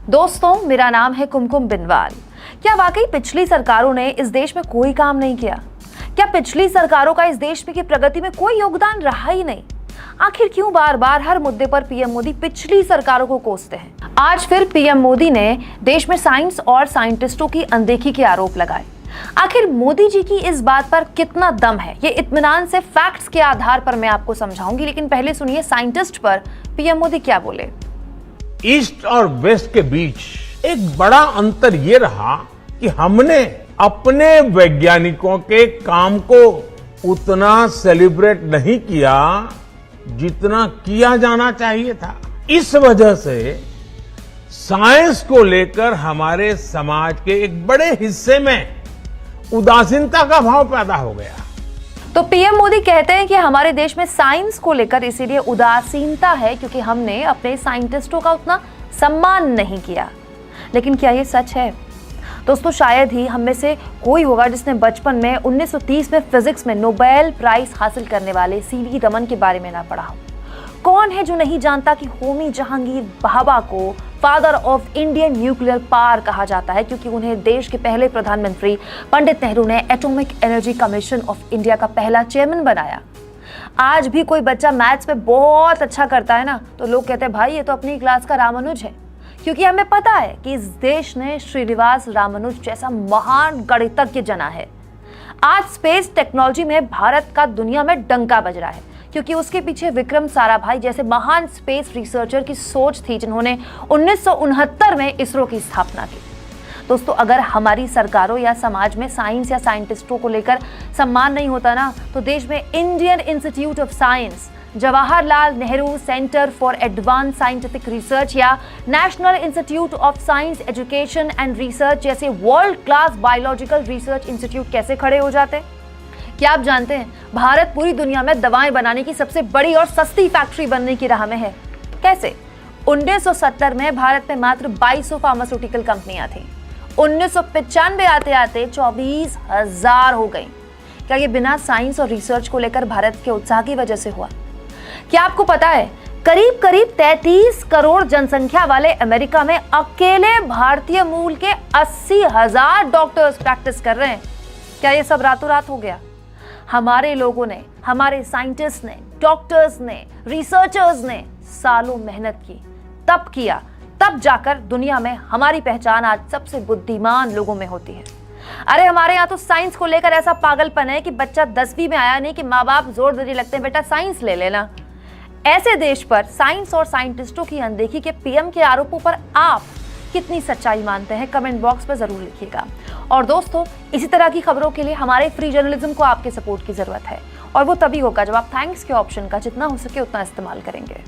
दोस्तों, मेरा नाम है कुमकुम बिनवाल। क्या वाकई पिछली सरकारों ने इस देश में कोई काम नहीं किया? क्या पिछली सरकारों का इस देश की प्रगति में कोई योगदान रहा ही नहीं? आखिर क्यों बार बार हर मुद्दे पर पीएम मोदी पिछली सरकारों को कोसते हैं? आज फिर पीएम मोदी ने देश में साइंस और साइंटिस्टों की अनदेखी के आरोप लगाए। आखिर मोदी जी की इस बात पर कितना दम है, ये इत्मीनान से फैक्ट्स के आधार पर मैं आपको समझाऊंगी, लेकिन पहले सुनिए साइंटिस्ट पर पीएम मोदी क्या बोले। ईस्ट और वेस्ट के बीच एक बड़ा अंतर ये रहा कि हमने अपने वैज्ञानिकों के काम को उतना सेलिब्रेट नहीं किया जितना किया जाना चाहिए था। इस वजह से साइंस को लेकर हमारे समाज के एक बड़े हिस्से में उदासीनता का भाव पैदा हो गया। तो पीएम मोदी कहते हैं कि हमारे देश में साइंस को लेकर इसीलिए उदासीनता है क्योंकि हमने अपने साइंटिस्टों का उतना सम्मान नहीं किया। लेकिन क्या ये सच है? दोस्तों, शायद ही हम में से कोई होगा जिसने बचपन में 1930 में फिजिक्स में नोबेल प्राइज हासिल करने वाले सीवी रमन के बारे में ना पढ़ा हो। कौन है जो नहीं जानता कि होमी जहांगीर भाभा को father of Indian nuclear power कहा जाता है, क्योंकि उन्हें देश के पहले प्रधानमंत्री पंडित नेहरू ने atomic energy commission of India का पहला चेयरमैन बनाया। आज भी कोई बच्चा मैथ्स में बहुत अच्छा करता है ना, तो लोग कहते हैं भाई ये तो अपनी क्लास का रामानुज है, क्योंकि हमें पता है कि इस देश ने श्रीनिवास रामानुज जैसा महान गणितज्ञ जना है। आज स्पेस टेक्नोलॉजी में भारत का दुनिया में डंका बज रहा है, क्योंकि उसके पीछे विक्रम साराभाई जैसे महान स्पेस रिसर्चर की सोच थी, जिन्होंने 1969 में इसरो की स्थापना की। दोस्तों, अगर हमारी सरकारों या समाज में साइंस या साइंटिस्टों को लेकर सम्मान नहीं होता ना, तो देश में Indian institute of science, Jawaharlal Nehru centre for advance scientific research या national institute of science education and research जैसे world class biological research institute कैसे खड़े हो जाते? क्या आप जानते हैं भारत पूरी दुनिया में दवाएं बनाने की सबसे बड़ी और सस्ती फैक्ट्री बनने की राह में है। कैसे? 1970 में भारत में मात्र 2200 फार्मास्यूटिकल कंपनियां थी। 1995 आते आते 24,000 हो गई। क्या ये बिना साइंस और रिसर्च को लेकर भारत के उत्साह की वजह से हुआ? क्या आपको पता है करीब करीब 33 करोड़ जनसंख्या वाले अमेरिका में अकेले भारतीय मूल के 80,000 डॉक्टर्स प्रैक्टिस कर रहे हैं? क्या ये सब रातों रात हो गया? हमारे लोगों ने, हमारे साइंटिस्ट ने, डॉक्टर्स ने, रिसर्चर्स ने सालों मेहनत की, तब किया, तब जाकर दुनिया में हमारी पहचान आज सबसे बुद्धिमान लोगों में होती है। अरे हमारे यहाँ तो साइंस को लेकर ऐसा पागलपन है कि बच्चा 10वीं में आया नहीं कि माँ बाप जोर देने लगते हैं बेटा साइंस ले लेना। ऐसे देश पर साइंस और साइंटिस्टों की अनदेखी के पीएम के आरोपों पर आप कितनी सच्चाई मानते हैं? कमेंट बॉक्स में जरूर लिखिएगा। और दोस्तों, इसी तरह की खबरों के लिए हमारे फ्री जर्नलिज्म को आपके सपोर्ट की जरूरत है, और वो तभी होगा जब आप थैंक्स के ऑप्शन का जितना हो सके उतना इस्तेमाल करेंगे।